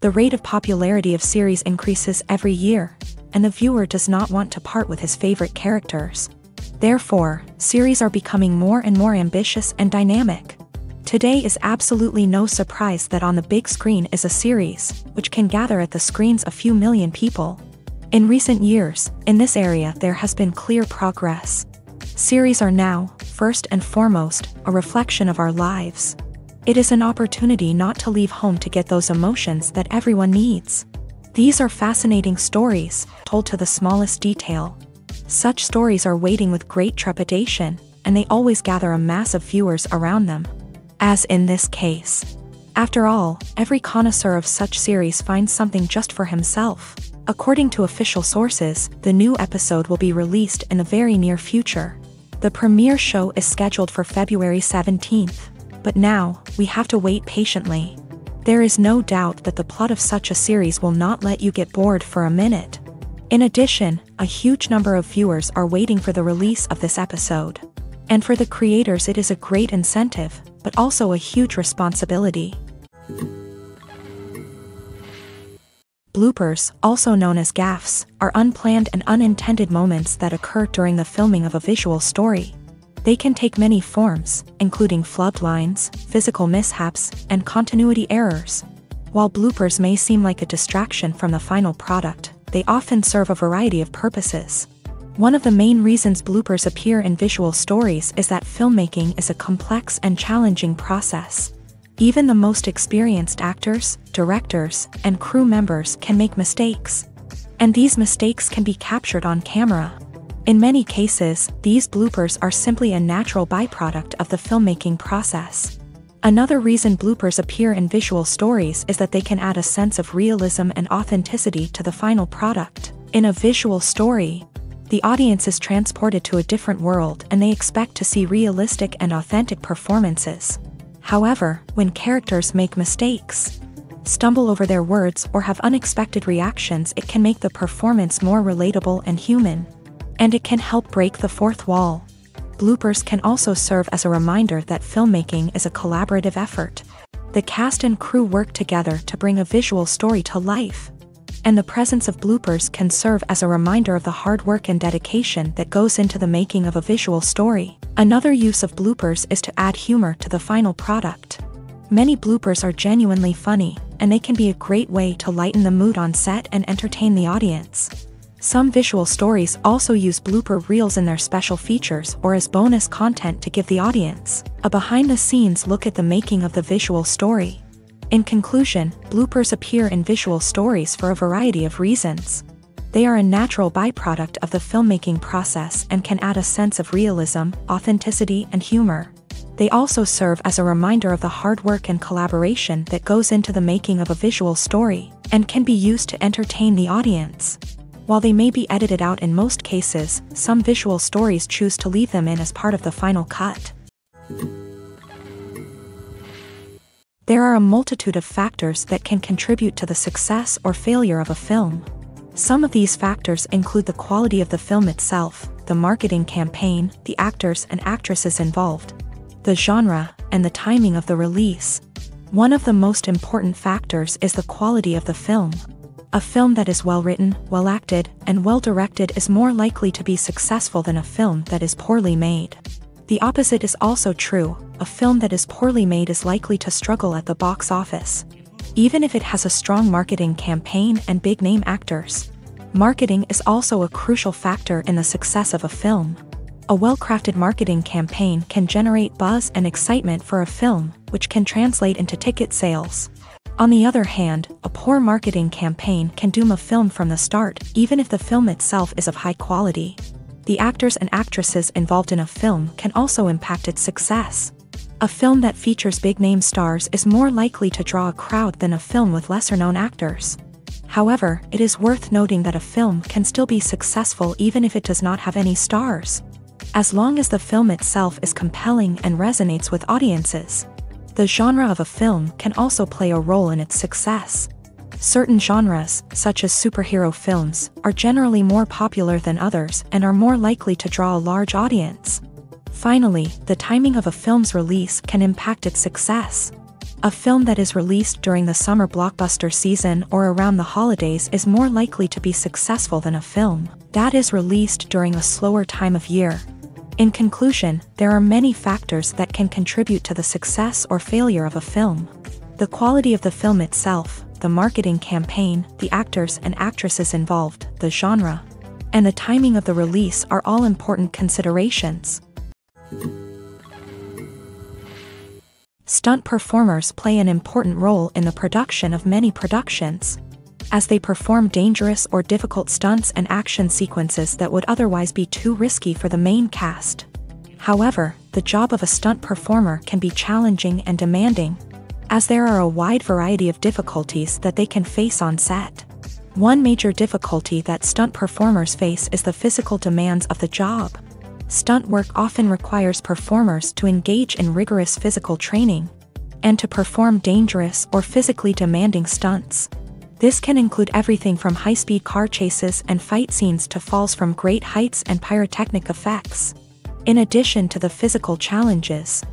The rate of popularity of series increases every year, and the viewer does not want to part with his favorite characters. Therefore, series are becoming more and more ambitious and dynamic. Today is absolutely no surprise that on the big screen is a series, which can gather at the screens a few million people. In recent years, in this area there has been clear progress. Series are now, first and foremost, a reflection of our lives. It is an opportunity not to leave home to get those emotions that everyone needs. These are fascinating stories, told to the smallest detail. Such stories are waiting with great trepidation, and they always gather a mass of viewers around them. As in this case. After all, every connoisseur of such series finds something just for himself. According to official sources, the new episode will be released in the very near future. The premiere show is scheduled for February 17th, but now, we have to wait patiently. There is no doubt that the plot of such a series will not let you get bored for a minute. In addition, a huge number of viewers are waiting for the release of this episode. And for the creators it is a great incentive, but also a huge responsibility. Bloopers, also known as gaffes, are unplanned and unintended moments that occur during the filming of a visual story. They can take many forms, including flubbed lines, physical mishaps, and continuity errors. While bloopers may seem like a distraction from the final product, they often serve a variety of purposes. One of the main reasons bloopers appear in visual stories is that filmmaking is a complex and challenging process. Even the most experienced actors, directors, and crew members can make mistakes. And these mistakes can be captured on camera. In many cases, these bloopers are simply a natural byproduct of the filmmaking process. Another reason bloopers appear in visual stories is that they can add a sense of realism and authenticity to the final product. In a visual story, the audience is transported to a different world and they expect to see realistic and authentic performances. However, when characters make mistakes, stumble over their words, or have unexpected reactions, it can make the performance more relatable and human. And it can help break the fourth wall. Bloopers can also serve as a reminder that filmmaking is a collaborative effort. The cast and crew work together to bring a visual story to life. And the presence of bloopers can serve as a reminder of the hard work and dedication that goes into the making of a visual story. Another use of bloopers is to add humor to the final product. Many bloopers are genuinely funny, and they can be a great way to lighten the mood on set and entertain the audience. Some visual stories also use blooper reels in their special features or as bonus content to give the audience a behind-the-scenes look at the making of the visual story. In conclusion, bloopers appear in visual stories for a variety of reasons. They are a natural byproduct of the filmmaking process and can add a sense of realism, authenticity, and humor. They also serve as a reminder of the hard work and collaboration that goes into the making of a visual story, and can be used to entertain the audience. While they may be edited out in most cases, some visual stories choose to leave them in as part of the final cut. There are a multitude of factors that can contribute to the success or failure of a film. Some of these factors include the quality of the film itself, the marketing campaign, the actors and actresses involved, the genre, and the timing of the release. One of the most important factors is the quality of the film. A film that is well written, well acted, and well directed is more likely to be successful than a film that is poorly made. The opposite is also true. A film that is poorly made is likely to struggle at the box office, even if it has a strong marketing campaign and big-name actors. Marketing is also a crucial factor in the success of a film. A well-crafted marketing campaign can generate buzz and excitement for a film, which can translate into ticket sales. On the other hand, a poor marketing campaign can doom a film from the start, even if the film itself is of high quality. The actors and actresses involved in a film can also impact its success. A film that features big-name stars is more likely to draw a crowd than a film with lesser-known actors. However, it is worth noting that a film can still be successful even if it does not have any stars, as long as the film itself is compelling and resonates with audiences. The genre of a film can also play a role in its success. Certain genres, such as superhero films, are generally more popular than others and are more likely to draw a large audience. Finally, the timing of a film's release can impact its success. A film that is released during the summer blockbuster season or around the holidays is more likely to be successful than a film that is released during a slower time of year. In conclusion, there are many factors that can contribute to the success or failure of a film. The quality of the film itself, the marketing campaign, the actors and actresses involved, the genre, and the timing of the release are all important considerations. Stunt performers play an important role in the production of many productions, as they perform dangerous or difficult stunts and action sequences that would otherwise be too risky for the main cast. However, the job of a stunt performer can be challenging and demanding, as there are a wide variety of difficulties that they can face on set. One major difficulty that stunt performers face is the physical demands of the job. Stunt work often requires performers to engage in rigorous physical training and to perform dangerous or physically demanding stunts. This can include everything from high-speed car chases and fight scenes to falls from great heights and pyrotechnic effects. In addition to the physical challenges,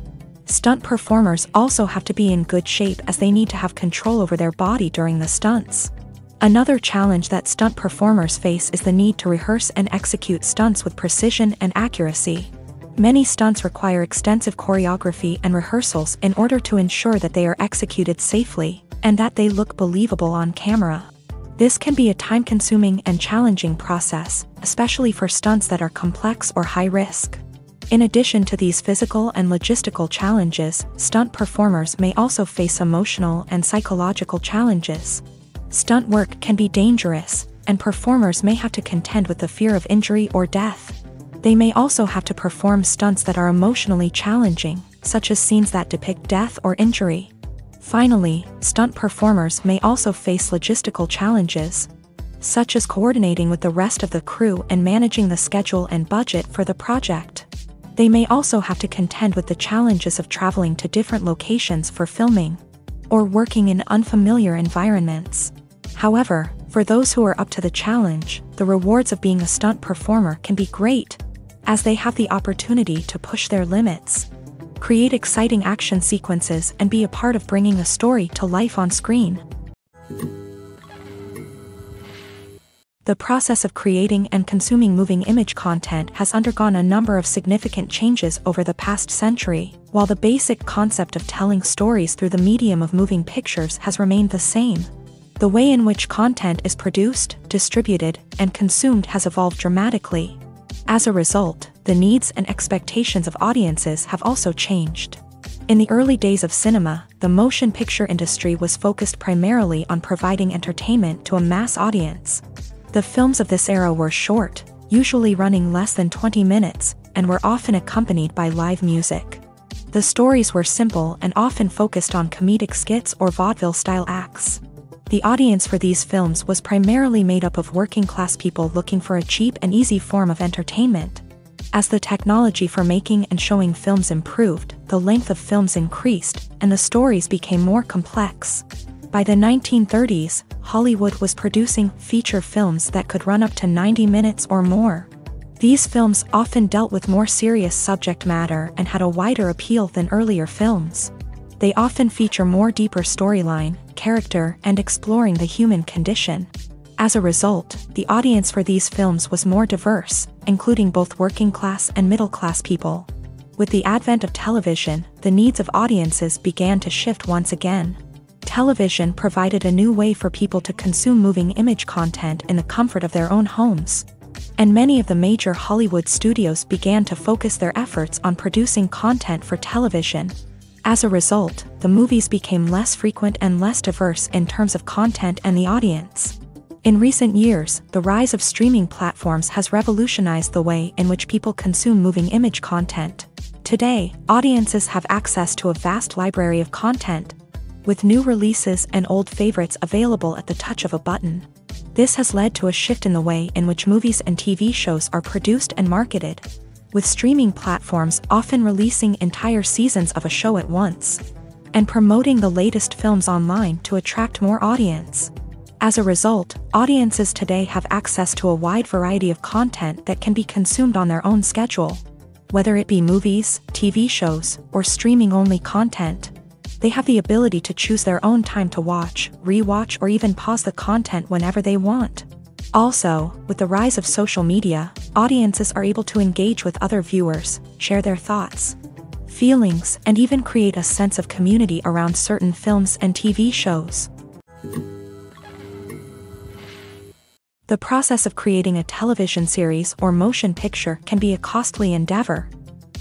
stunt performers also have to be in good shape as they need to have control over their body during the stunts. Another challenge that stunt performers face is the need to rehearse and execute stunts with precision and accuracy. Many stunts require extensive choreography and rehearsals in order to ensure that they are executed safely and that they look believable on camera. This can be a time-consuming and challenging process, especially for stunts that are complex or high-risk. In addition to these physical and logistical challenges, stunt performers may also face emotional and psychological challenges. Stunt work can be dangerous, and performers may have to contend with the fear of injury or death. They may also have to perform stunts that are emotionally challenging, such as scenes that depict death or injury. Finally, stunt performers may also face logistical challenges, such as coordinating with the rest of the crew and managing the schedule and budget for the project. They may also have to contend with the challenges of traveling to different locations for filming, or working in unfamiliar environments. However, for those who are up to the challenge, the rewards of being a stunt performer can be great, as they have the opportunity to push their limits, create exciting action sequences, and be a part of bringing a story to life on screen. The process of creating and consuming moving image content has undergone a number of significant changes over the past century, while the basic concept of telling stories through the medium of moving pictures has remained the same. The way in which content is produced, distributed, and consumed has evolved dramatically. As a result, the needs and expectations of audiences have also changed. In the early days of cinema, the motion picture industry was focused primarily on providing entertainment to a mass audience. The films of this era were short, usually running less than 20 minutes, and were often accompanied by live music. The stories were simple and often focused on comedic skits or vaudeville-style acts. The audience for these films was primarily made up of working-class people looking for a cheap and easy form of entertainment. As the technology for making and showing films improved, the length of films increased, and the stories became more complex. By the 1930s, Hollywood was producing feature films that could run up to 90 minutes or more. These films often dealt with more serious subject matter and had a wider appeal than earlier films. They often feature more deeper storyline, character, and exploring the human condition. As a result, the audience for these films was more diverse, including both working-class and middle-class people. With the advent of television, the needs of audiences began to shift once again. Television provided a new way for people to consume moving image content in the comfort of their own homes. And many of the major Hollywood studios began to focus their efforts on producing content for television. As a result, the movies became less frequent and less diverse in terms of content and the audience. In recent years, the rise of streaming platforms has revolutionized the way in which people consume moving image content. Today, audiences have access to a vast library of content, with new releases and old favorites available at the touch of a button. This has led to a shift in the way in which movies and TV shows are produced and marketed, with streaming platforms often releasing entire seasons of a show at once, and promoting the latest films online to attract more audience. As a result, audiences today have access to a wide variety of content that can be consumed on their own schedule, whether it be movies, TV shows, or streaming-only content. They have the ability to choose their own time to watch, rewatch, or even pause the content whenever they want. Also, with the rise of social media, audiences are able to engage with other viewers, share their thoughts, feelings, and even create a sense of community around certain films and TV shows. The process of creating a television series or motion picture can be a costly endeavor,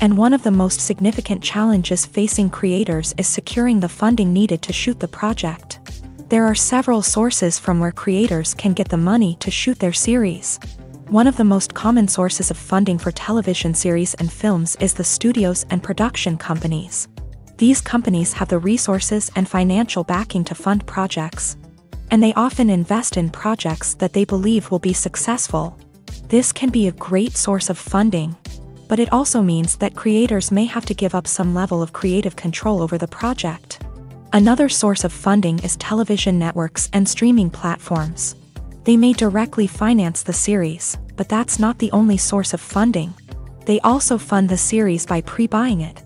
and one of the most significant challenges facing creators is securing the funding needed to shoot the project. There are several sources from where creators can get the money to shoot their series. One of the most common sources of funding for television series and films is the studios and production companies. These companies have the resources and financial backing to fund projects, and they often invest in projects that they believe will be successful. This can be a great source of funding, but it also means that creators may have to give up some level of creative control over the project. Another source of funding is television networks and streaming platforms. They may directly finance the series, but that's not the only source of funding. They also fund the series by pre-buying it,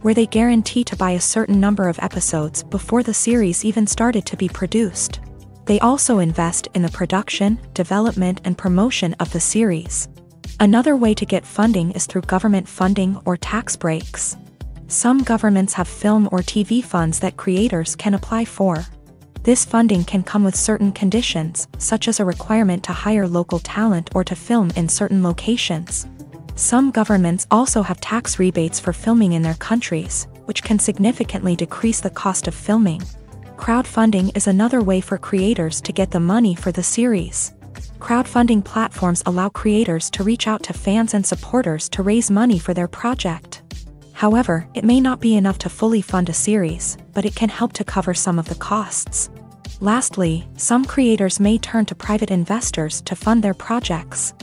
where they guarantee to buy a certain number of episodes before the series even started to be produced. They also invest in the production, development, and promotion of the series. Another way to get funding is through government funding or tax breaks. Some governments have film or TV funds that creators can apply for. This funding can come with certain conditions, such as a requirement to hire local talent or to film in certain locations. Some governments also have tax rebates for filming in their countries, which can significantly decrease the cost of filming. Crowdfunding is another way for creators to get the money for the series. Crowdfunding platforms allow creators to reach out to fans and supporters to raise money for their project. However, it may not be enough to fully fund a series, but it can help to cover some of the costs. Lastly, some creators may turn to private investors to fund their projects.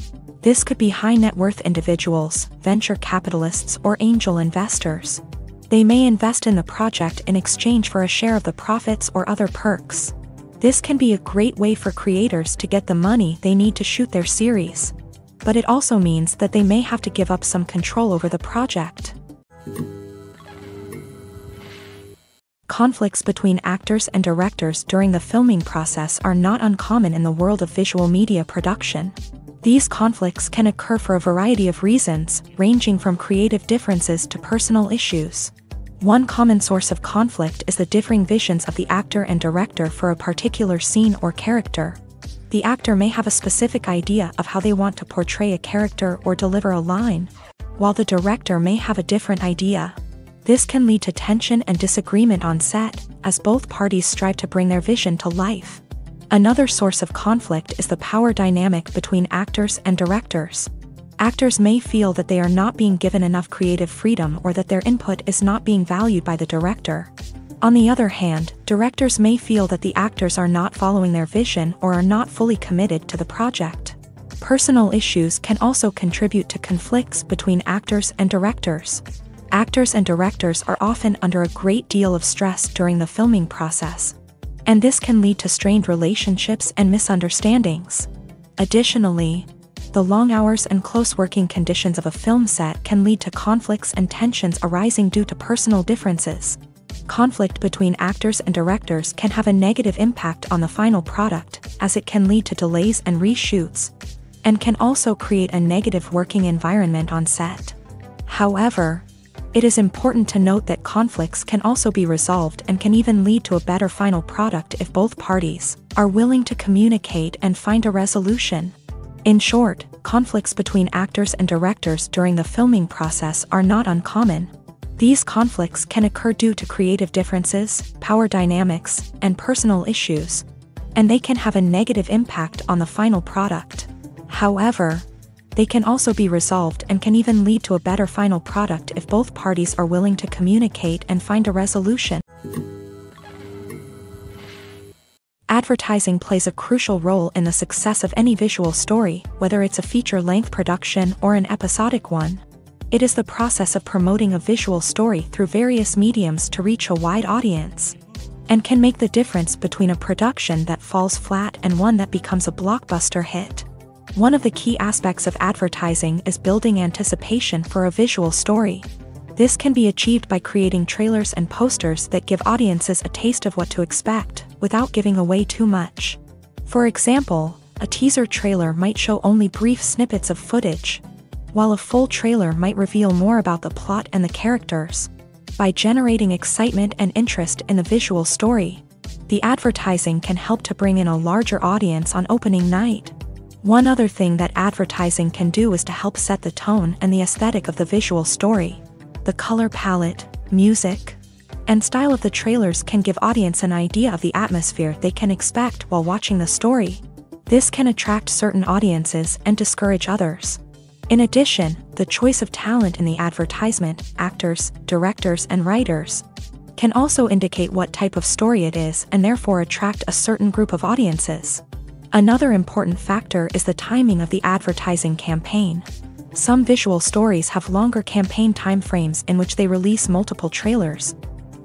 This could be high net worth individuals, venture capitalists, or angel investors. They may invest in the project in exchange for a share of the profits or other perks. This can be a great way for creators to get the money they need to shoot their series, but it also means that they may have to give up some control over the project. Conflicts between actors and directors during the filming process are not uncommon in the world of visual media production. These conflicts can occur for a variety of reasons, ranging from creative differences to personal issues. One common source of conflict is the differing visions of the actor and director for a particular scene or character. The actor may have a specific idea of how they want to portray a character or deliver a line, while the director may have a different idea. This can lead to tension and disagreement on set, as both parties strive to bring their vision to life. Another source of conflict is the power dynamic between actors and directors. Actors may feel that they are not being given enough creative freedom or that their input is not being valued by the director. On the other hand, directors may feel that the actors are not following their vision or are not fully committed to the project. Personal issues can also contribute to conflicts between actors and directors. Actors and directors are often under a great deal of stress during the filming process, and this can lead to strained relationships and misunderstandings. Additionally, the long hours and close working conditions of a film set can lead to conflicts and tensions arising due to personal differences. Conflict between actors and directors can have a negative impact on the final product, as it can lead to delays and reshoots, and can also create a negative working environment on set. However, it is important to note that conflicts can also be resolved and can even lead to a better final product if both parties are willing to communicate and find a resolution. In short, conflicts between actors and directors during the filming process are not uncommon. These conflicts can occur due to creative differences, power dynamics, and personal issues, and they can have a negative impact on the final product. However, they can also be resolved and can even lead to a better final product if both parties are willing to communicate and find a resolution. Advertising plays a crucial role in the success of any visual story, whether it's a feature-length production or an episodic one. It is the process of promoting a visual story through various mediums to reach a wide audience, and can make the difference between a production that falls flat and one that becomes a blockbuster hit. One of the key aspects of advertising is building anticipation for a visual story. This can be achieved by creating trailers and posters that give audiences a taste of what to expect, without giving away too much. For example, a teaser trailer might show only brief snippets of footage, while a full trailer might reveal more about the plot and the characters. By generating excitement and interest in the visual story, the advertising can help to bring in a larger audience on opening night. One other thing that advertising can do is to help set the tone and the aesthetic of the visual story. The color palette, music, and style of the trailers can give audience an idea of the atmosphere they can expect while watching the story. This can attract certain audiences and discourage others. In addition, the choice of talent in the advertisement, actors, directors, and writers, can also indicate what type of story it is and therefore attract a certain group of audiences. Another important factor is the timing of the advertising campaign. Some visual stories have longer campaign timeframes in which they release multiple trailers,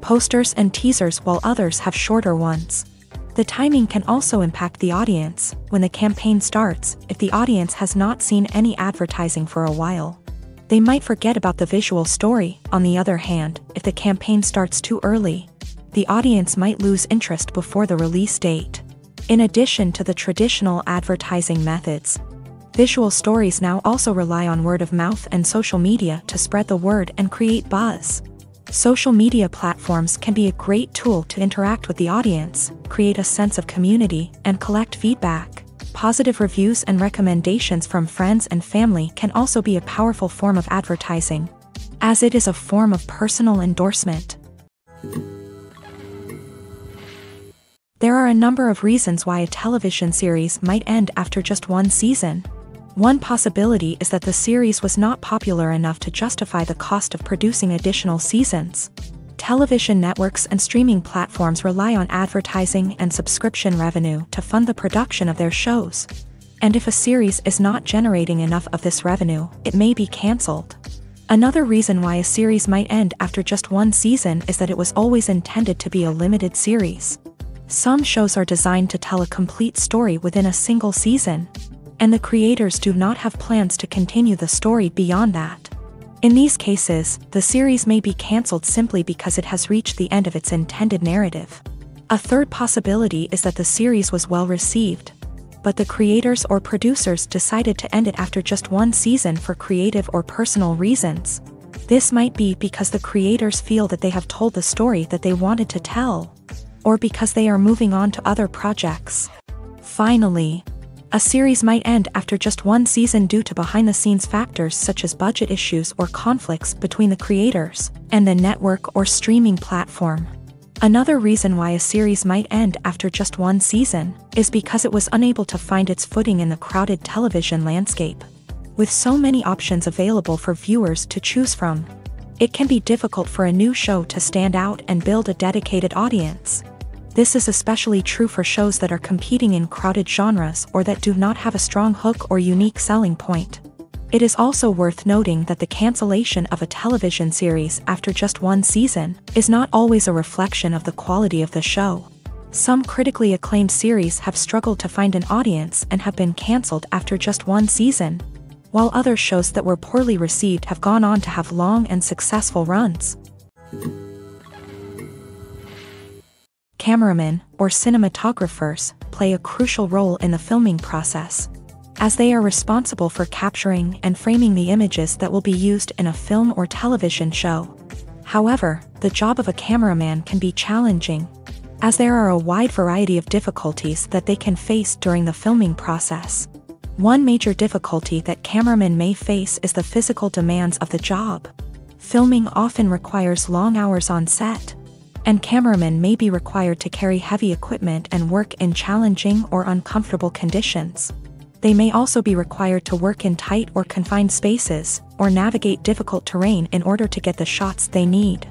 posters, and teasers, while others have shorter ones. The timing can also impact the audience. When the campaign starts, if the audience has not seen any advertising for a while, they might forget about the visual story. On the other hand, if the campaign starts too early, the audience might lose interest before the release date. In addition to the traditional advertising methods, visual stories now also rely on word of mouth and social media to spread the word and create buzz. Social media platforms can be a great tool to interact with the audience, create a sense of community, and collect feedback. Positive reviews and recommendations from friends and family can also be a powerful form of advertising, as it is a form of personal endorsement. There are a number of reasons why a television series might end after just one season. One possibility is that the series was not popular enough to justify the cost of producing additional seasons. Television networks and streaming platforms rely on advertising and subscription revenue to fund the production of their shows. And if a series is not generating enough of this revenue, it may be cancelled. Another reason why a series might end after just one season is that it was always intended to be a limited series. Some shows are designed to tell a complete story within a single season, and the creators do not have plans to continue the story beyond that. In these cases, the series may be cancelled simply because it has reached the end of its intended narrative. A third possibility is that the series was well received, but the creators or producers decided to end it after just one season for creative or personal reasons. This might be because the creators feel that they have told the story that they wanted to tell, or because they are moving on to other projects. Finally, a series might end after just one season due to behind-the-scenes factors such as budget issues or conflicts between the creators and the network or streaming platform. Another reason why a series might end after just one season is because it was unable to find its footing in the crowded television landscape. With so many options available for viewers to choose from, it can be difficult for a new show to stand out and build a dedicated audience. This is especially true for shows that are competing in crowded genres or that do not have a strong hook or unique selling point. It is also worth noting that the cancellation of a television series after just one season is not always a reflection of the quality of the show. Some critically acclaimed series have struggled to find an audience and have been cancelled after just one season, while other shows that were poorly received have gone on to have long and successful runs. Cameramen, or cinematographers, play a crucial role in the filming process, as they are responsible for capturing and framing the images that will be used in a film or television show. However, the job of a cameraman can be challenging, as there are a wide variety of difficulties that they can face during the filming process. One major difficulty that cameramen may face is the physical demands of the job. Filming often requires long hours on set, and cameramen may be required to carry heavy equipment and work in challenging or uncomfortable conditions. They may also be required to work in tight or confined spaces, or navigate difficult terrain in order to get the shots they need.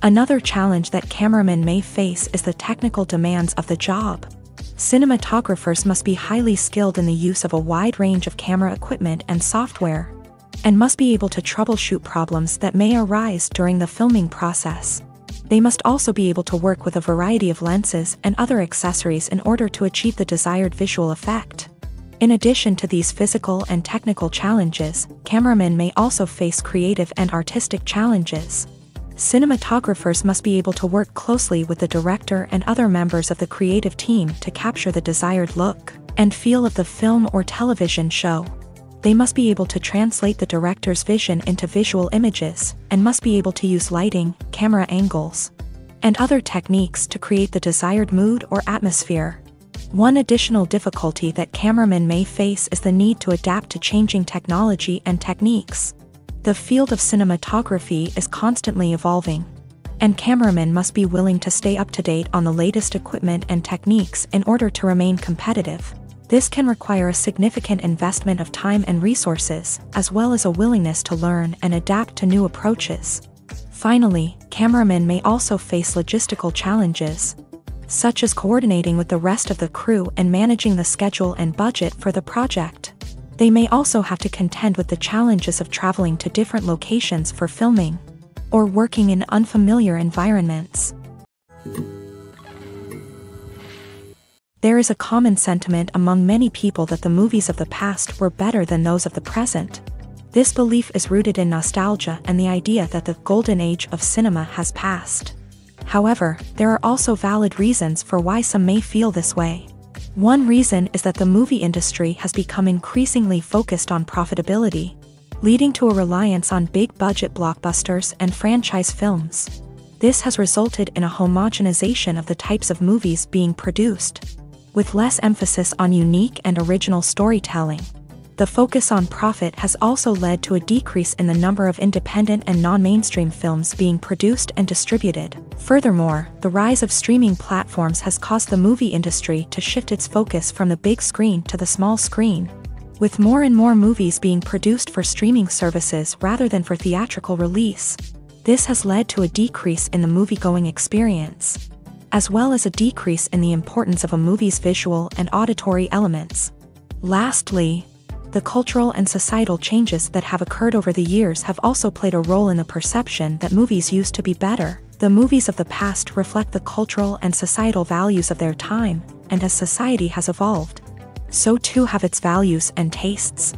Another challenge that cameramen may face is the technical demands of the job. Cinematographers must be highly skilled in the use of a wide range of camera equipment and software, and must be able to troubleshoot problems that may arise during the filming process. They must also be able to work with a variety of lenses and other accessories in order to achieve the desired visual effect. In addition to these physical and technical challenges, cameramen may also face creative and artistic challenges. Cinematographers must be able to work closely with the director and other members of the creative team to capture the desired look and feel of the film or television show. They must be able to translate the director's vision into visual images, and must be able to use lighting, camera angles, and other techniques to create the desired mood or atmosphere. One additional difficulty that cameramen may face is the need to adapt to changing technology and techniques. The field of cinematography is constantly evolving, and cameramen must be willing to stay up to date on the latest equipment and techniques in order to remain competitive. This can require a significant investment of time and resources, as well as a willingness to learn and adapt to new approaches. Finally, cameramen may also face logistical challenges, such as coordinating with the rest of the crew and managing the schedule and budget for the project. They may also have to contend with the challenges of traveling to different locations for filming, or working in unfamiliar environments. There is a common sentiment among many people that the movies of the past were better than those of the present. This belief is rooted in nostalgia and the idea that the golden age of cinema has passed. However, there are also valid reasons for why some may feel this way. One reason is that the movie industry has become increasingly focused on profitability, leading to a reliance on big-budget blockbusters and franchise films. This has resulted in a homogenization of the types of movies being produced, with less emphasis on unique and original storytelling. The focus on profit has also led to a decrease in the number of independent and non-mainstream films being produced and distributed. Furthermore, the rise of streaming platforms has caused the movie industry to shift its focus from the big screen to the small screen, with more and more movies being produced for streaming services rather than for theatrical release. This has led to a decrease in the movie-going experience, as well as a decrease in the importance of a movie's visual and auditory elements. Lastly, the cultural and societal changes that have occurred over the years have also played a role in the perception that movies used to be better. The movies of the past reflect the cultural and societal values of their time, and as society has evolved, so too have its values and tastes.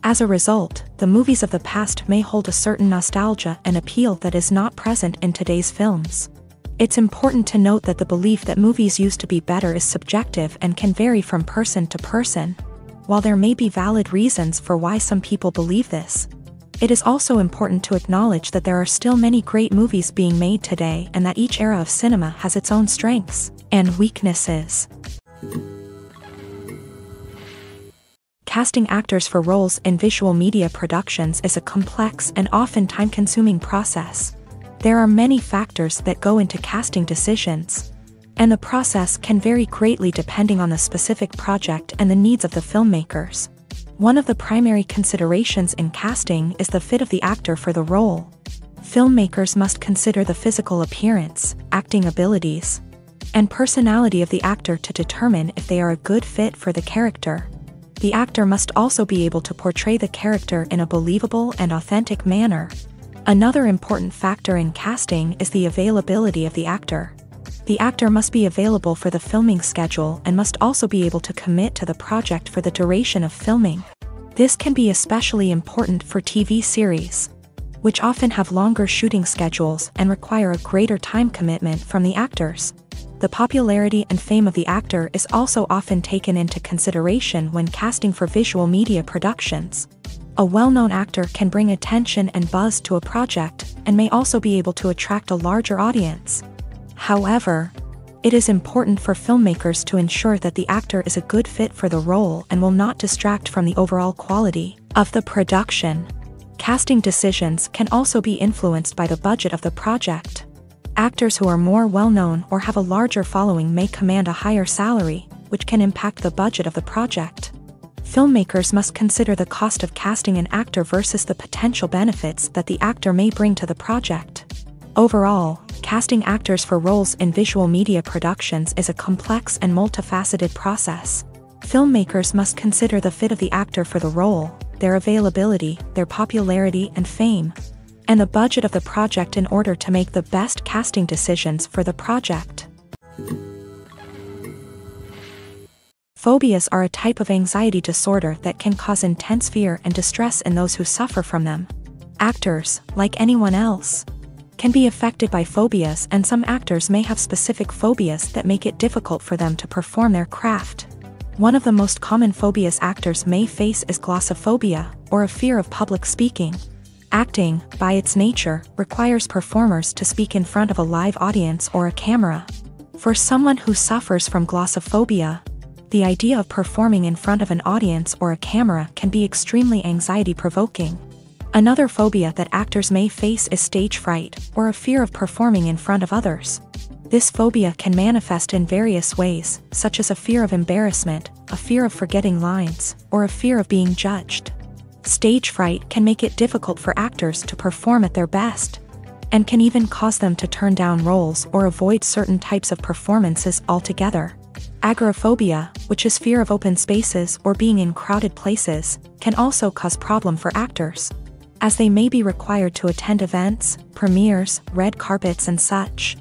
As a result, the movies of the past may hold a certain nostalgia and appeal that is not present in today's films. It's important to note that the belief that movies used to be better is subjective and can vary from person to person. While there may be valid reasons for why some people believe this, it is also important to acknowledge that there are still many great movies being made today and that each era of cinema has its own strengths and weaknesses. Casting actors for roles in visual media productions is a complex and often time-consuming process. There are many factors that go into casting decisions, and the process can vary greatly depending on the specific project and the needs of the filmmakers. One of the primary considerations in casting is the fit of the actor for the role. Filmmakers must consider the physical appearance, acting abilities, and personality of the actor to determine if they are a good fit for the character. The actor must also be able to portray the character in a believable and authentic manner. Another important factor in casting is the availability of the actor. The actor must be available for the filming schedule and must also be able to commit to the project for the duration of filming. This can be especially important for TV series, which often have longer shooting schedules and require a greater time commitment from the actors. The popularity and fame of the actor is also often taken into consideration when casting for visual media productions. A well-known actor can bring attention and buzz to a project and may also be able to attract a larger audience. However, it is important for filmmakers to ensure that the actor is a good fit for the role and will not distract from the overall quality of the production. Casting decisions can also be influenced by the budget of the project. Actors who are more well-known or have a larger following may command a higher salary, which can impact the budget of the project. Filmmakers must consider the cost of casting an actor versus the potential benefits that the actor may bring to the project. Overall, casting actors for roles in visual media productions is a complex and multifaceted process. Filmmakers must consider the fit of the actor for the role, their availability, their popularity and fame, and the budget of the project in order to make the best casting decisions for the project. Phobias are a type of anxiety disorder that can cause intense fear and distress in those who suffer from them. Actors, like anyone else, can be affected by phobias, and some actors may have specific phobias that make it difficult for them to perform their craft. One of the most common phobias actors may face is glossophobia, or a fear of public speaking. Acting, by its nature, requires performers to speak in front of a live audience or a camera. For someone who suffers from glossophobia, the idea of performing in front of an audience or a camera can be extremely anxiety-provoking. Another phobia that actors may face is stage fright, or a fear of performing in front of others. This phobia can manifest in various ways, such as a fear of embarrassment, a fear of forgetting lines, or a fear of being judged. Stage fright can make it difficult for actors to perform at their best, and can even cause them to turn down roles or avoid certain types of performances altogether. Agoraphobia, which is fear of open spaces or being in crowded places, can also cause problem for actors, as they may be required to attend events, premieres, red carpets and such.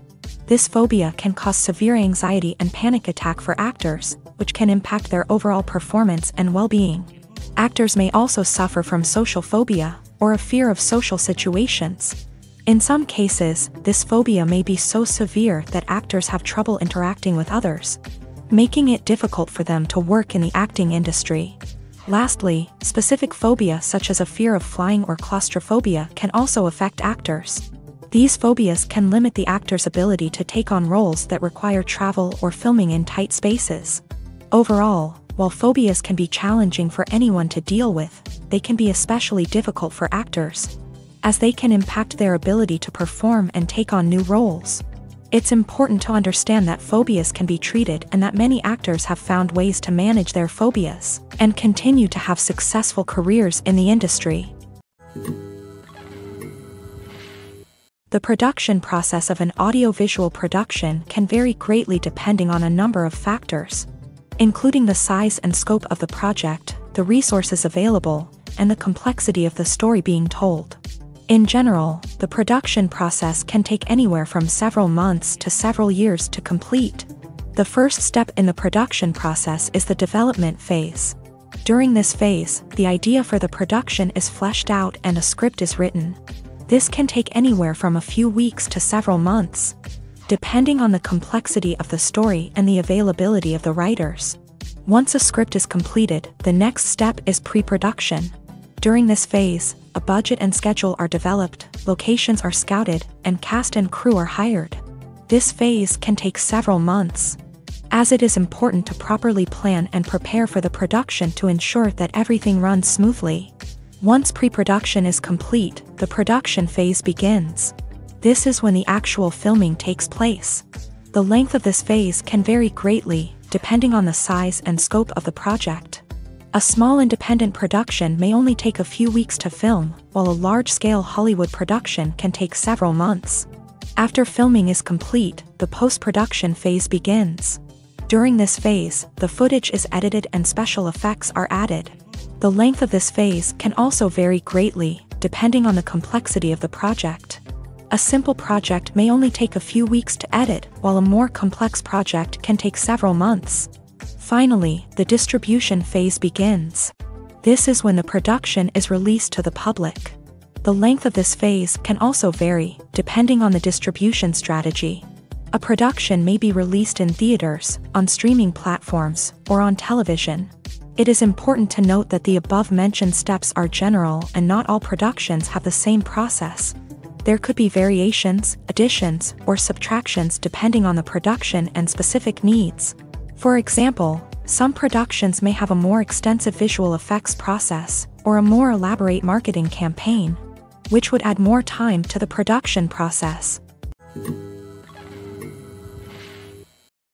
This phobia can cause severe anxiety and panic attack for actors, which can impact their overall performance and well-being. Actors may also suffer from social phobia, or a fear of social situations. In some cases, this phobia may be so severe that actors have trouble interacting with others, making it difficult for them to work in the acting industry. Lastly, specific phobia such as a fear of flying or claustrophobia can also affect actors. These phobias can limit the actor's ability to take on roles that require travel or filming in tight spaces. Overall, while phobias can be challenging for anyone to deal with, they can be especially difficult for actors, as they can impact their ability to perform and take on new roles. It's important to understand that phobias can be treated and that many actors have found ways to manage their phobias and continue to have successful careers in the industry. The production process of an audiovisual production can vary greatly depending on a number of factors, including the size and scope of the project, the resources available, and the complexity of the story being told. In general, the production process can take anywhere from several months to several years to complete. The first step in the production process is the development phase. During this phase, the idea for the production is fleshed out and a script is written. This can take anywhere from a few weeks to several months, depending on the complexity of the story and the availability of the writers. Once a script is completed, the next step is pre-production. During this phase, a budget and schedule are developed, locations are scouted, and cast and crew are hired. This phase can take several months, as it is important to properly plan and prepare for the production to ensure that everything runs smoothly. Once pre-production is complete, the production phase begins. This is when the actual filming takes place. The length of this phase can vary greatly, depending on the size and scope of the project. A small independent production may only take a few weeks to film, while a large-scale Hollywood production can take several months. After filming is complete, the post-production phase begins. During this phase, the footage is edited and special effects are added. The length of this phase can also vary greatly, depending on the complexity of the project. A simple project may only take a few weeks to edit, while a more complex project can take several months. Finally, the distribution phase begins. This is when the production is released to the public. The length of this phase can also vary, depending on the distribution strategy. A production may be released in theaters, on streaming platforms, or on television. It is important to note that the above-mentioned steps are general and not all productions have the same process. There could be variations, additions, or subtractions depending on the production and specific needs. For example, some productions may have a more extensive visual effects process, or a more elaborate marketing campaign, which would add more time to the production process.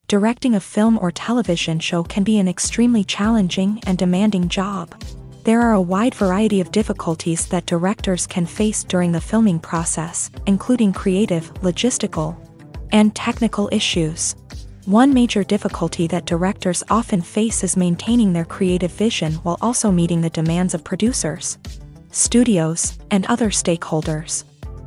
Directing a film or television show can be an extremely challenging and demanding job. There are a wide variety of difficulties that directors can face during the filming process, including creative, logistical, and technical issues. One major difficulty that directors often face is maintaining their creative vision while also meeting the demands of producers, studios, and other stakeholders.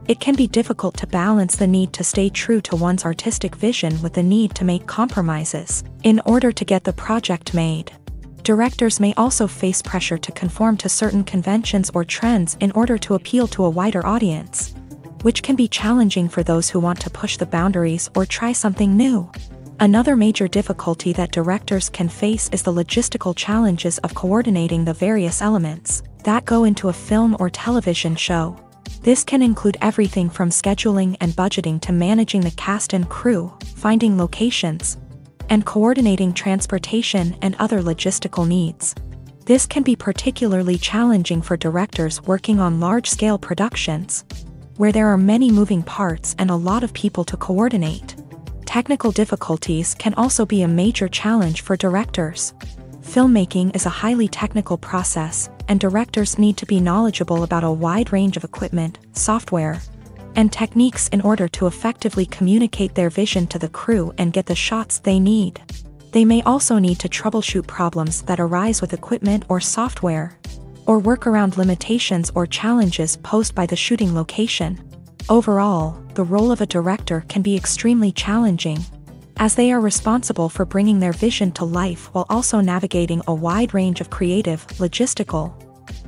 It can be difficult to balance the need to stay true to one's artistic vision with the need to make compromises in order to get the project made. Directors may also face pressure to conform to certain conventions or trends in order to appeal to a wider audience, which can be challenging for those who want to push the boundaries or try something new. Another major difficulty that directors can face is the logistical challenges of coordinating the various elements that go into a film or television show. This can include everything from scheduling and budgeting to managing the cast and crew, finding locations, and coordinating transportation and other logistical needs. This can be particularly challenging for directors working on large-scale productions, where there are many moving parts and a lot of people to coordinate. Technical difficulties can also be a major challenge for directors. Filmmaking is a highly technical process, and directors need to be knowledgeable about a wide range of equipment, software, and techniques in order to effectively communicate their vision to the crew and get the shots they need. They may also need to troubleshoot problems that arise with equipment or software, or work around limitations or challenges posed by the shooting location. Overall, the role of a director can be extremely challenging, as they are responsible for bringing their vision to life while also navigating a wide range of creative, logistical,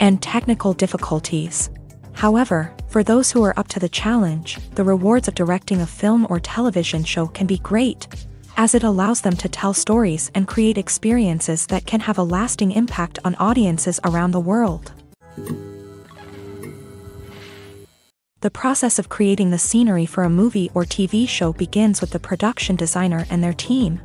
and technical difficulties. However, for those who are up to the challenge, the rewards of directing a film or television show can be great, as it allows them to tell stories and create experiences that can have a lasting impact on audiences around the world. The process of creating the scenery for a movie or TV show begins with the production designer and their team,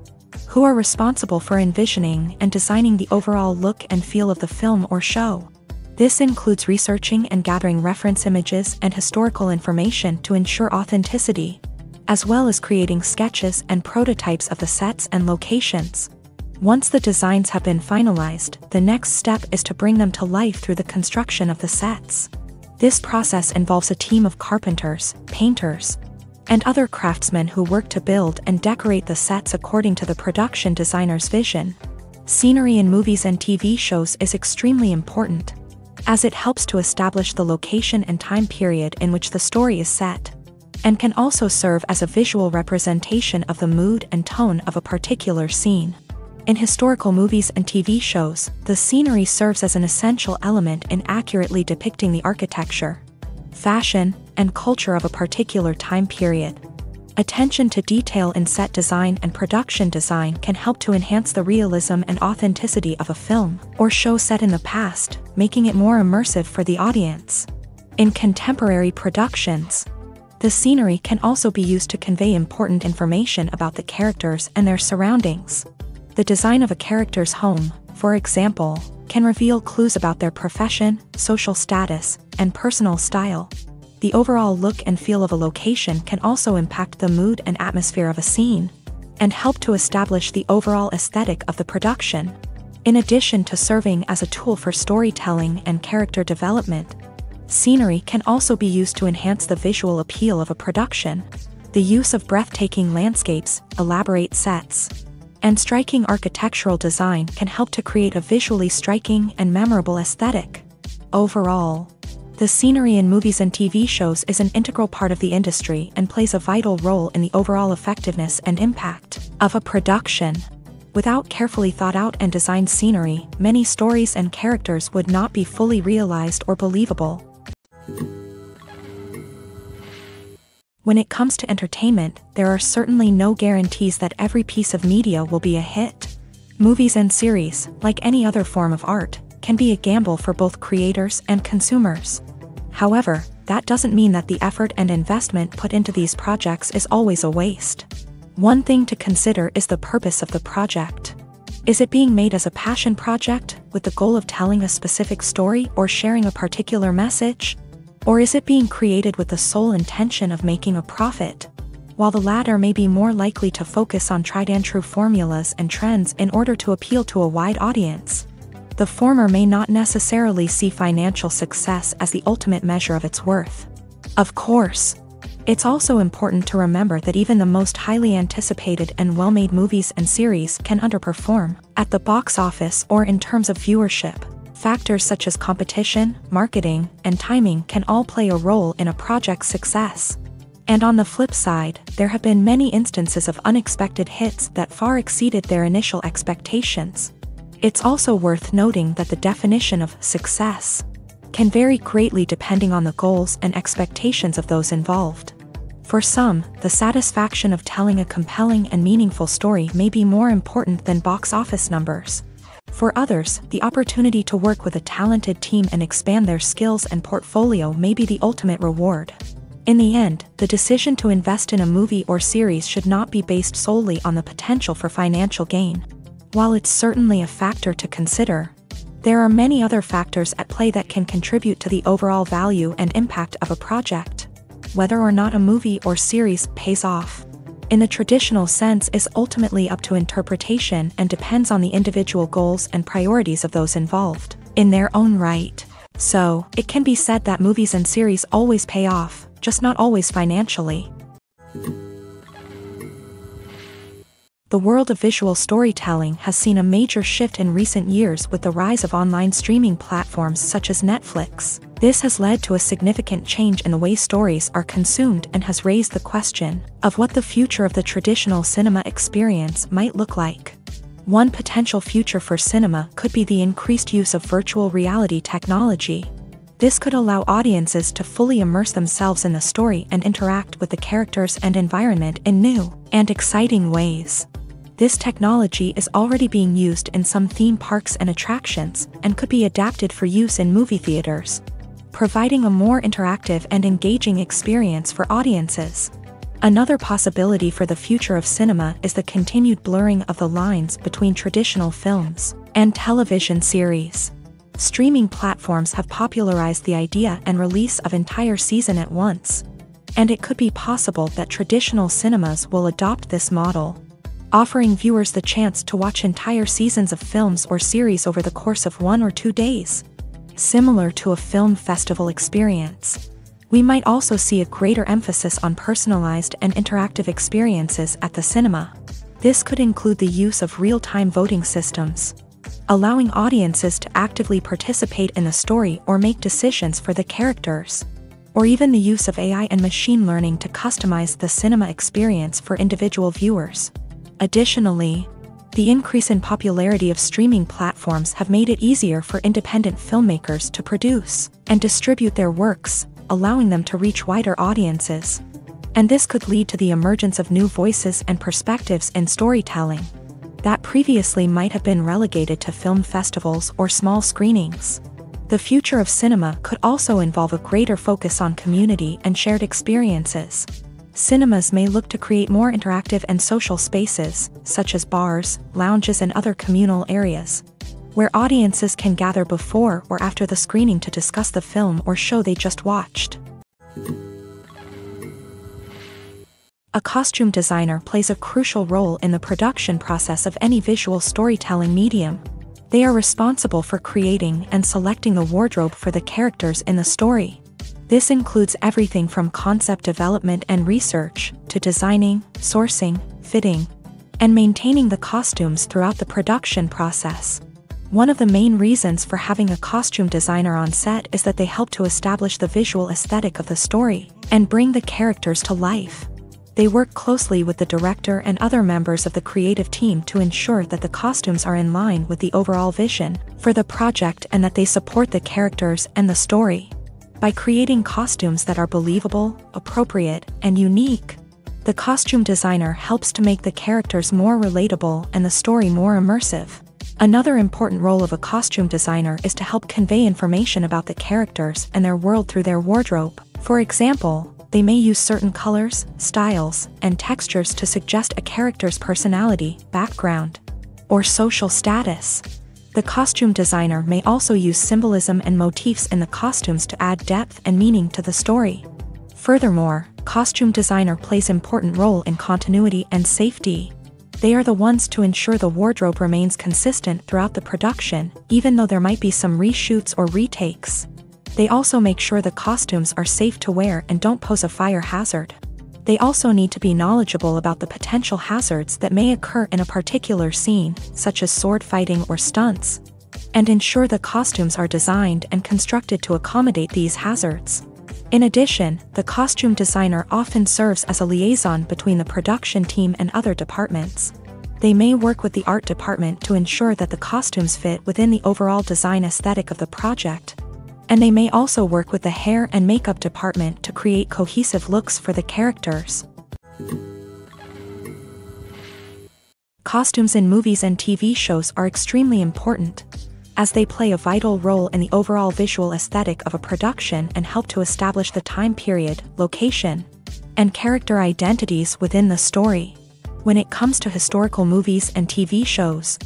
who are responsible for envisioning and designing the overall look and feel of the film or show. This includes researching and gathering reference images and historical information to ensure authenticity, as well as creating sketches and prototypes of the sets and locations. Once the designs have been finalized, the next step is to bring them to life through the construction of the sets. This process involves a team of carpenters, painters, and other craftsmen who work to build and decorate the sets according to the production designer's vision. Scenery in movies and TV shows is extremely important, as it helps to establish the location and time period in which the story is set, and can also serve as a visual representation of the mood and tone of a particular scene. In historical movies and TV shows, the scenery serves as an essential element in accurately depicting the architecture, fashion, and culture of a particular time period. Attention to detail in set design and production design can help to enhance the realism and authenticity of a film or show set in the past, making it more immersive for the audience. In contemporary productions, the scenery can also be used to convey important information about the characters and their surroundings. The design of a character's home, for example, can reveal clues about their profession, social status, and personal style. The overall look and feel of a location can also impact the mood and atmosphere of a scene, and help to establish the overall aesthetic of the production. In addition to serving as a tool for storytelling and character development, scenery can also be used to enhance the visual appeal of a production. The use of breathtaking landscapes, elaborate sets, and striking architectural design can help to create a visually striking and memorable aesthetic. Overall, the scenery in movies and TV shows is an integral part of the industry and plays a vital role in the overall effectiveness and impact of a production. Without carefully thought out and designed scenery, many stories and characters would not be fully realized or believable. When it comes to entertainment, there are certainly no guarantees that every piece of media will be a hit. Movies and series, like any other form of art, can be a gamble for both creators and consumers. However, that doesn't mean that the effort and investment put into these projects is always a waste. One thing to consider is the purpose of the project. Is it being made as a passion project, with the goal of telling a specific story or sharing a particular message? Or is it being created with the sole intention of making a profit? While the latter may be more likely to focus on tried-and-true formulas and trends in order to appeal to a wide audience, the former may not necessarily see financial success as the ultimate measure of its worth. Of course, it's also important to remember that even the most highly anticipated and well-made movies and series can underperform at the box office or in terms of viewership. Factors such as competition, marketing, and timing can all play a role in a project's success. And on the flip side, there have been many instances of unexpected hits that far exceeded their initial expectations. It's also worth noting that the definition of success can vary greatly depending on the goals and expectations of those involved. For some, the satisfaction of telling a compelling and meaningful story may be more important than box office numbers. For others, the opportunity to work with a talented team and expand their skills and portfolio may be the ultimate reward. In the end, the decision to invest in a movie or series should not be based solely on the potential for financial gain. While it's certainly a factor to consider, there are many other factors at play that can contribute to the overall value and impact of a project. Whether or not a movie or series pays off, in the traditional sense, is ultimately up to interpretation and depends on the individual goals and priorities of those involved, in their own right. So, it can be said that movies and series always pay off, just not always financially. The world of visual storytelling has seen a major shift in recent years with the rise of online streaming platforms such as Netflix. This has led to a significant change in the way stories are consumed and has raised the question of what the future of the traditional cinema experience might look like. One potential future for cinema could be the increased use of virtual reality technology. This could allow audiences to fully immerse themselves in the story and interact with the characters and environment in new and exciting ways. This technology is already being used in some theme parks and attractions, and could be adapted for use in movie theaters, providing a more interactive and engaging experience for audiences. Another possibility for the future of cinema is the continued blurring of the lines between traditional films and television series. Streaming platforms have popularized the idea and release of entire season at once, and it could be possible that traditional cinemas will adopt this model, offering viewers the chance to watch entire seasons of films or series over the course of 1 or 2 days. Similar to a film festival experience, we might also see a greater emphasis on personalized and interactive experiences at the cinema. This could include the use of real-time voting systems, allowing audiences to actively participate in the story or make decisions for the characters, or even the use of AI and machine learning to customize the cinema experience for individual viewers. Additionally, the increase in popularity of streaming platforms have made it easier for independent filmmakers to produce and distribute their works, allowing them to reach wider audiences. And this could lead to the emergence of new voices and perspectives in storytelling that previously might have been relegated to film festivals or small screenings. The future of cinema could also involve a greater focus on community and shared experiences. Cinemas may look to create more interactive and social spaces, such as bars, lounges, and other communal areas, where audiences can gather before or after the screening to discuss the film or show they just watched. A costume designer plays a crucial role in the production process of any visual storytelling medium. They are responsible for creating and selecting the wardrobe for the characters in the story. This includes everything from concept development and research, to designing, sourcing, fitting, and maintaining the costumes throughout the production process. One of the main reasons for having a costume designer on set is that they help to establish the visual aesthetic of the story and bring the characters to life. They work closely with the director and other members of the creative team to ensure that the costumes are in line with the overall vision for the project and that they support the characters and the story. By creating costumes that are believable, appropriate, and unique, the costume designer helps to make the characters more relatable and the story more immersive. Another important role of a costume designer is to help convey information about the characters and their world through their wardrobe. For example, they may use certain colors, styles, and textures to suggest a character's personality, background, or social status. The costume designer may also use symbolism and motifs in the costumes to add depth and meaning to the story. Furthermore, costume designer plays an important role in continuity and safety. They are the ones to ensure the wardrobe remains consistent throughout the production, even though there might be some reshoots or retakes. They also make sure the costumes are safe to wear and don't pose a fire hazard. They also need to be knowledgeable about the potential hazards that may occur in a particular scene, such as sword fighting or stunts. and ensure the costumes are designed and constructed to accommodate these hazards. In addition, the costume designer often serves as a liaison between the production team and other departments. They may work with the art department to ensure that the costumes fit within the overall design aesthetic of the project. And they may also work with the hair and makeup department to create cohesive looks for the characters. Costumes in movies and TV shows are extremely important, as they play a vital role in the overall visual aesthetic of a production and help to establish the time period, location, and character identities within the story. When it comes to historical movies and TV shows,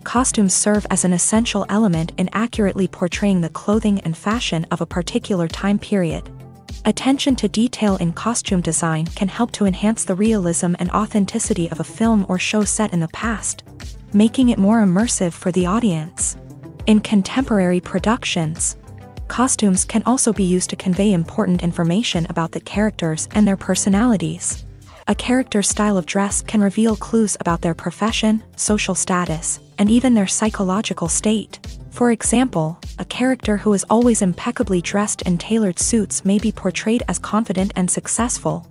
costumes serve as an essential element in accurately portraying the clothing and fashion of a particular time period. Attention to detail in costume design can help to enhance the realism and authenticity of a film or show set in the past, making it more immersive for the audience. In contemporary productions, costumes can also be used to convey important information about the characters and their personalities. A character's style of dress can reveal clues about their profession, social status, and even their psychological state. For example, a character who is always impeccably dressed in tailored suits may be portrayed as confident and successful,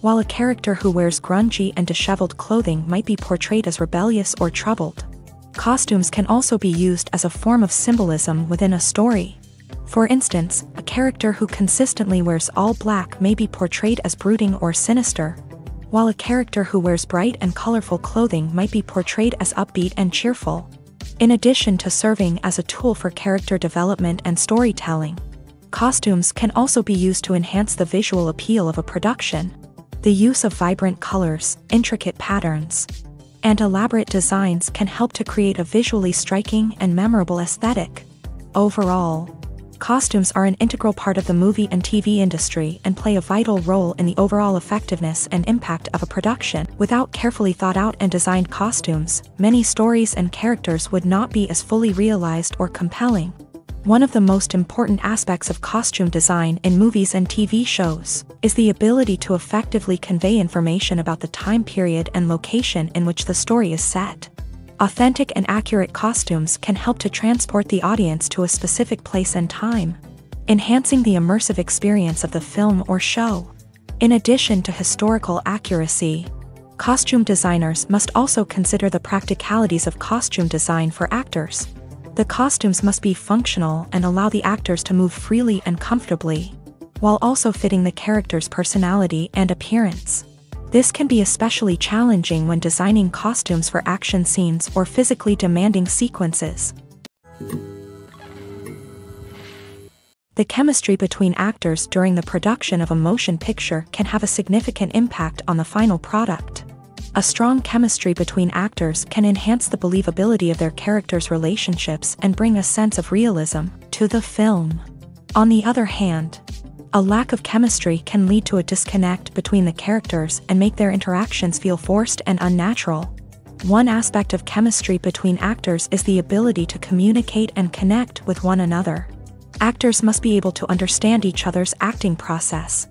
while a character who wears grungy and disheveled clothing might be portrayed as rebellious or troubled. Costumes can also be used as a form of symbolism within a story. For instance, a character who consistently wears all black may be portrayed as brooding or sinister, while a character who wears bright and colorful clothing might be portrayed as upbeat and cheerful. In addition to serving as a tool for character development and storytelling, costumes can also be used to enhance the visual appeal of a production. The use of vibrant colors, intricate patterns, and elaborate designs can help to create a visually striking and memorable aesthetic. Overall, costumes are an integral part of the movie and TV industry and play a vital role in the overall effectiveness and impact of a production. Without carefully thought out and designed costumes, many stories and characters would not be as fully realized or compelling. One of the most important aspects of costume design in movies and TV shows is the ability to effectively convey information about the time period and location in which the story is set. Authentic and accurate costumes can help to transport the audience to a specific place and time, enhancing the immersive experience of the film or show. In addition to historical accuracy, costume designers must also consider the practicalities of costume design for actors. The costumes must be functional and allow the actors to move freely and comfortably, while also fitting the character's personality and appearance. This can be especially challenging when designing costumes for action scenes or physically demanding sequences. The chemistry between actors during the production of a motion picture can have a significant impact on the final product. A strong chemistry between actors can enhance the believability of their characters' relationships and bring a sense of realism to the film. On the other hand, a lack of chemistry can lead to a disconnect between the characters and make their interactions feel forced and unnatural. One aspect of chemistry between actors is the ability to communicate and connect with one another. Actors must be able to understand each other's acting process,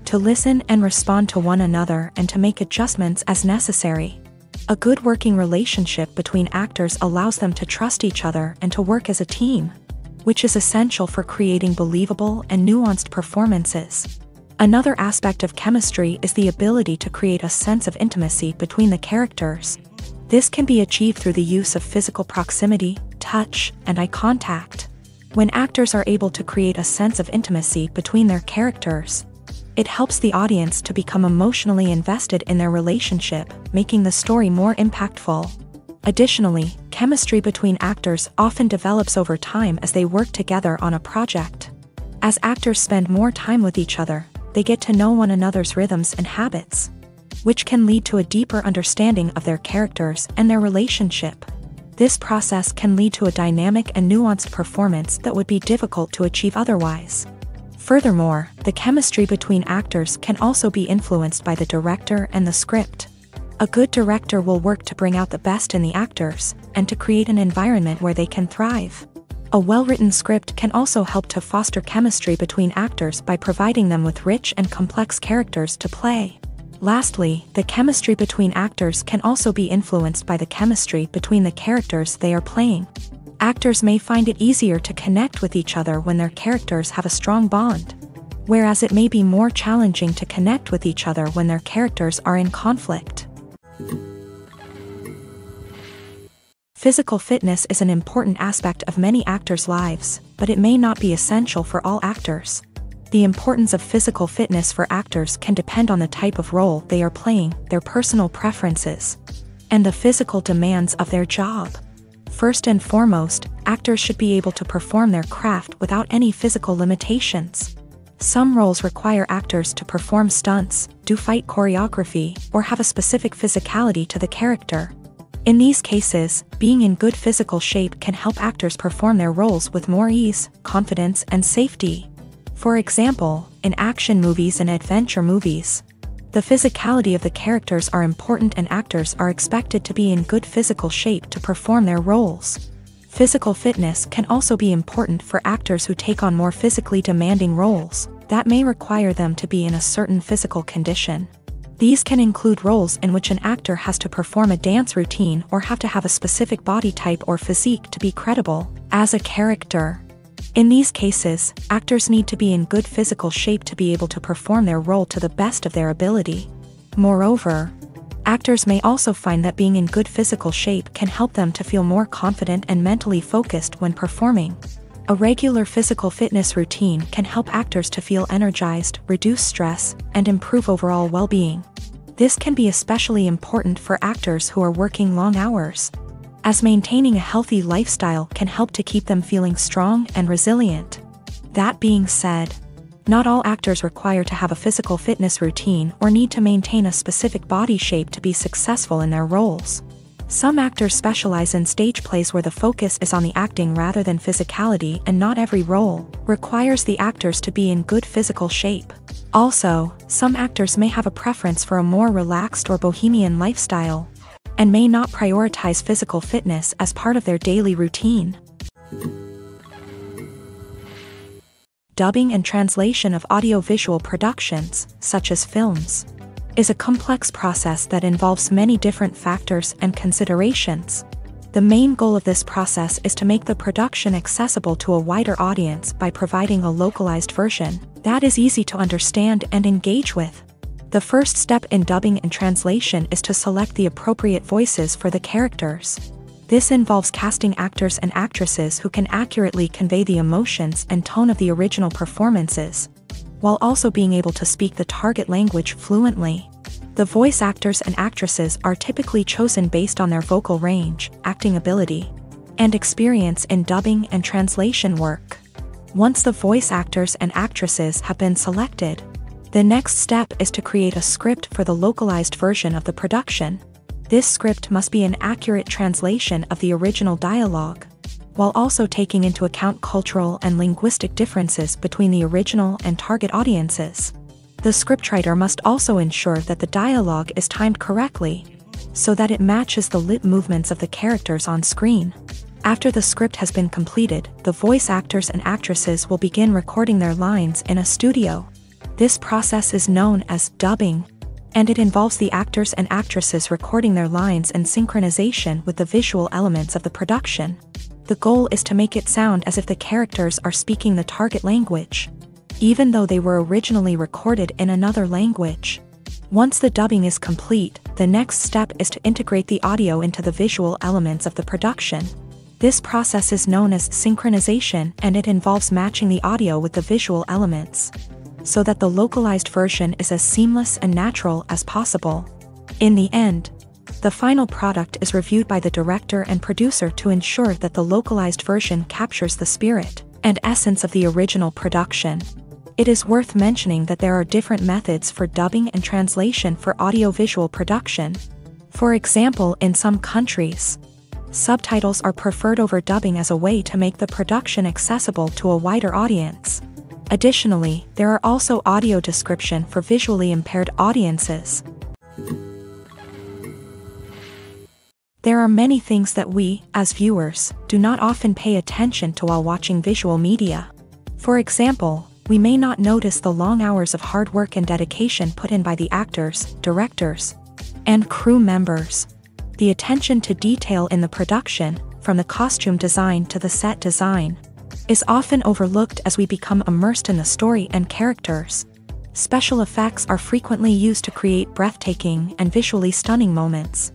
to listen and respond to one another, and to make adjustments as necessary. A good working relationship between actors allows them to trust each other and to work as a team, which is essential for creating believable and nuanced performances. Another aspect of chemistry is the ability to create a sense of intimacy between the characters. This can be achieved through the use of physical proximity, touch, and eye contact. When actors are able to create a sense of intimacy between their characters, it helps the audience to become emotionally invested in their relationship, making the story more impactful. Additionally, chemistry between actors often develops over time as they work together on a project. As actors spend more time with each other, they get to know one another's rhythms and habits, which can lead to a deeper understanding of their characters and their relationship. This process can lead to a dynamic and nuanced performance that would be difficult to achieve otherwise. Furthermore, the chemistry between actors can also be influenced by the director and the script. A good director will work to bring out the best in the actors and to create an environment where they can thrive. A well-written script can also help to foster chemistry between actors by providing them with rich and complex characters to play. Lastly, the chemistry between actors can also be influenced by the chemistry between the characters they are playing. Actors may find it easier to connect with each other when their characters have a strong bond, whereas it may be more challenging to connect with each other when their characters are in conflict. Physical fitness is an important aspect of many actors' lives, but it may not be essential for all actors. The importance of physical fitness for actors can depend on the type of role they are playing, their personal preferences, and the physical demands of their job. First and foremost, actors should be able to perform their craft without any physical limitations. Some roles require actors to perform stunts, do fight choreography, or have a specific physicality to the character. In these cases, being in good physical shape can help actors perform their roles with more ease, confidence, and safety. For example, in action movies and adventure movies, the physicality of the characters are important and actors are expected to be in good physical shape to perform their roles. Physical fitness can also be important for actors who take on more physically demanding roles that may require them to be in a certain physical condition. These can include roles in which an actor has to perform a dance routine or have to have a specific body type or physique to be credible as a character. In these cases, actors need to be in good physical shape to be able to perform their role to the best of their ability. Moreover, actors may also find that being in good physical shape can help them to feel more confident and mentally focused when performing. A regular physical fitness routine can help actors to feel energized, reduce stress, and improve overall well-being. This can be especially important for actors who are working long hours, as maintaining a healthy lifestyle can help to keep them feeling strong and resilient. That being said, not all actors require to have a physical fitness routine or need to maintain a specific body shape to be successful in their roles. Some actors specialize in stage plays where the focus is on the acting rather than physicality, and not every role requires the actors to be in good physical shape. Also, some actors may have a preference for a more relaxed or bohemian lifestyle, and may not prioritize physical fitness as part of their daily routine. Dubbing and translation of audiovisual productions, such as films, is a complex process that involves many different factors and considerations. The main goal of this process is to make the production accessible to a wider audience by providing a localized version that is easy to understand and engage with. The first step in dubbing and translation is to select the appropriate voices for the characters. This involves casting actors and actresses who can accurately convey the emotions and tone of the original performances, while also being able to speak the target language fluently. The voice actors and actresses are typically chosen based on their vocal range, acting ability, and experience in dubbing and translation work. Once the voice actors and actresses have been selected, the next step is to create a script for the localized version of the production. This script must be an accurate translation of the original dialogue, while also taking into account cultural and linguistic differences between the original and target audiences. The scriptwriter must also ensure that the dialogue is timed correctly, so that it matches the lip movements of the characters on screen. After the script has been completed, the voice actors and actresses will begin recording their lines in a studio. This process is known as dubbing, and it involves the actors and actresses recording their lines in synchronization with the visual elements of the production. The goal is to make it sound as if the characters are speaking the target language, even though they were originally recorded in another language. Once the dubbing is complete, the next step is to integrate the audio into the visual elements of the production. This process is known as synchronization, and it involves matching the audio with the visual elements, so that the localized version is as seamless and natural as possible. In the end, the final product is reviewed by the director and producer to ensure that the localized version captures the spirit and essence of the original production. It is worth mentioning that there are different methods for dubbing and translation for audiovisual production. For example, in some countries, subtitles are preferred over dubbing as a way to make the production accessible to a wider audience. Additionally, there are also audio description for visually impaired audiences. There are many things that we, as viewers, do not often pay attention to while watching visual media. For example, we may not notice the long hours of hard work and dedication put in by the actors, directors, and crew members. The attention to detail in the production, from the costume design to the set design, is often overlooked as we become immersed in the story and characters. Special effects are frequently used to create breathtaking and visually stunning moments,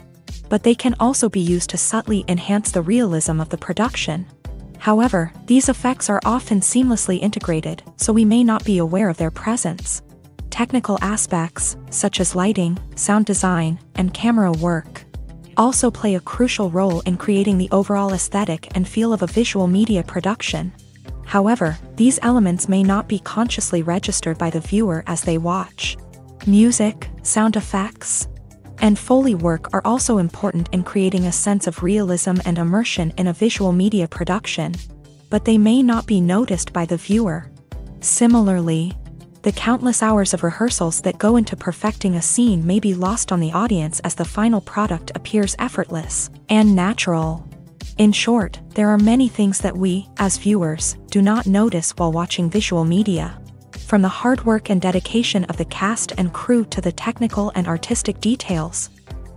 but they can also be used to subtly enhance the realism of the production. However, these effects are often seamlessly integrated, so we may not be aware of their presence. Technical aspects, such as lighting, sound design, and camera work, also play a crucial role in creating the overall aesthetic and feel of a visual media production. However, these elements may not be consciously registered by the viewer as they watch. Music, sound effects, and Foley work are also important in creating a sense of realism and immersion in a visual media production, but they may not be noticed by the viewer. Similarly, the countless hours of rehearsals that go into perfecting a scene may be lost on the audience as the final product appears effortless and natural. In short, there are many things that we, as viewers, do not notice while watching visual media. From the hard work and dedication of the cast and crew to the technical and artistic details,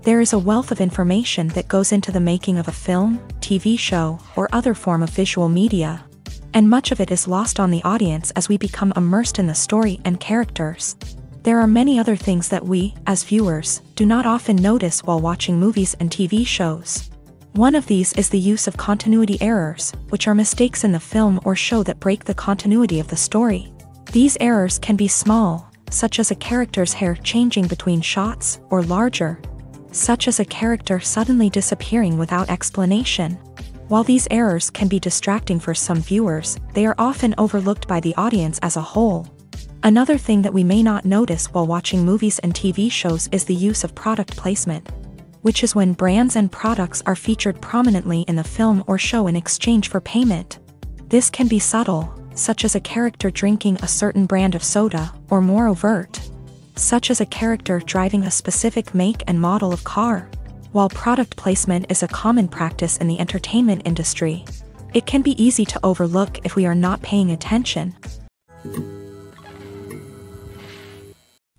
there is a wealth of information that goes into the making of a film, TV show, or other form of visual media, and much of it is lost on the audience as we become immersed in the story and characters. There are many other things that we, as viewers, do not often notice while watching movies and TV shows. One of these is the use of continuity errors, which are mistakes in the film or show that break the continuity of the story. These errors can be small, such as a character's hair changing between shots, or larger, such as a character suddenly disappearing without explanation. While these errors can be distracting for some viewers, they are often overlooked by the audience as a whole. Another thing that we may not notice while watching movies and TV shows is the use of product placement, which is when brands and products are featured prominently in the film or show in exchange for payment. This can be subtle, such as a character drinking a certain brand of soda, or more overt, such as a character driving a specific make and model of car. While product placement is a common practice in the entertainment industry, it can be easy to overlook if we are not paying attention.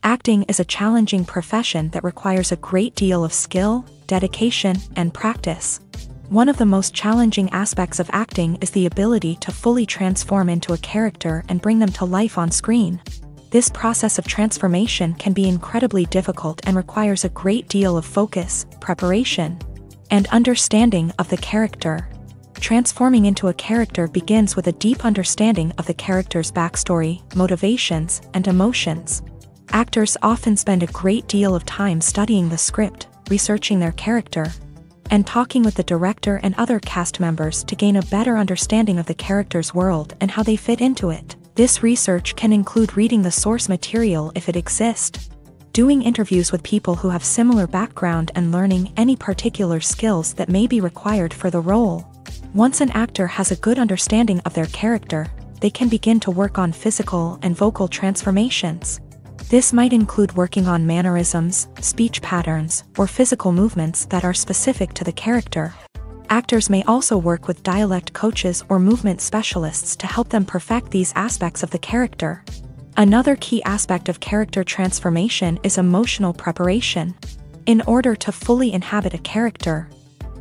Acting is a challenging profession that requires a great deal of skill, dedication, and practice. One of the most challenging aspects of acting is the ability to fully transform into a character and bring them to life on screen. This process of transformation can be incredibly difficult and requires a great deal of focus, preparation, and understanding of the character. Transforming into a character begins with a deep understanding of the character's backstory, motivations, and emotions. Actors often spend a great deal of time studying the script, researching their character, and talking with the director and other cast members to gain a better understanding of the character's world and how they fit into it. This research can include reading the source material if it exists, doing interviews with people who have similar background, and learning any particular skills that may be required for the role. Once an actor has a good understanding of their character, they can begin to work on physical and vocal transformations. This might include working on mannerisms, speech patterns, or physical movements that are specific to the character. Actors may also work with dialect coaches or movement specialists to help them perfect these aspects of the character. Another key aspect of character transformation is emotional preparation. In order to fully inhabit a character,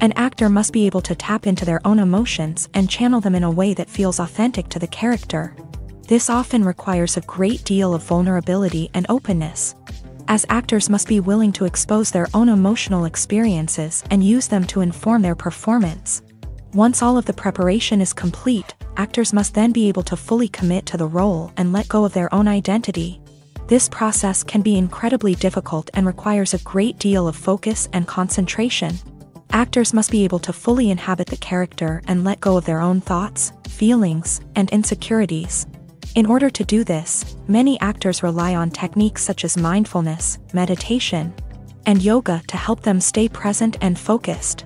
an actor must be able to tap into their own emotions and channel them in a way that feels authentic to the character. This often requires a great deal of vulnerability and openness, as actors must be willing to expose their own emotional experiences and use them to inform their performance. Once all of the preparation is complete, actors must then be able to fully commit to the role and let go of their own identity. This process can be incredibly difficult and requires a great deal of focus and concentration. Actors must be able to fully inhabit the character and let go of their own thoughts, feelings, and insecurities. In order to do this, many actors rely on techniques such as mindfulness, meditation, and yoga to help them stay present and focused.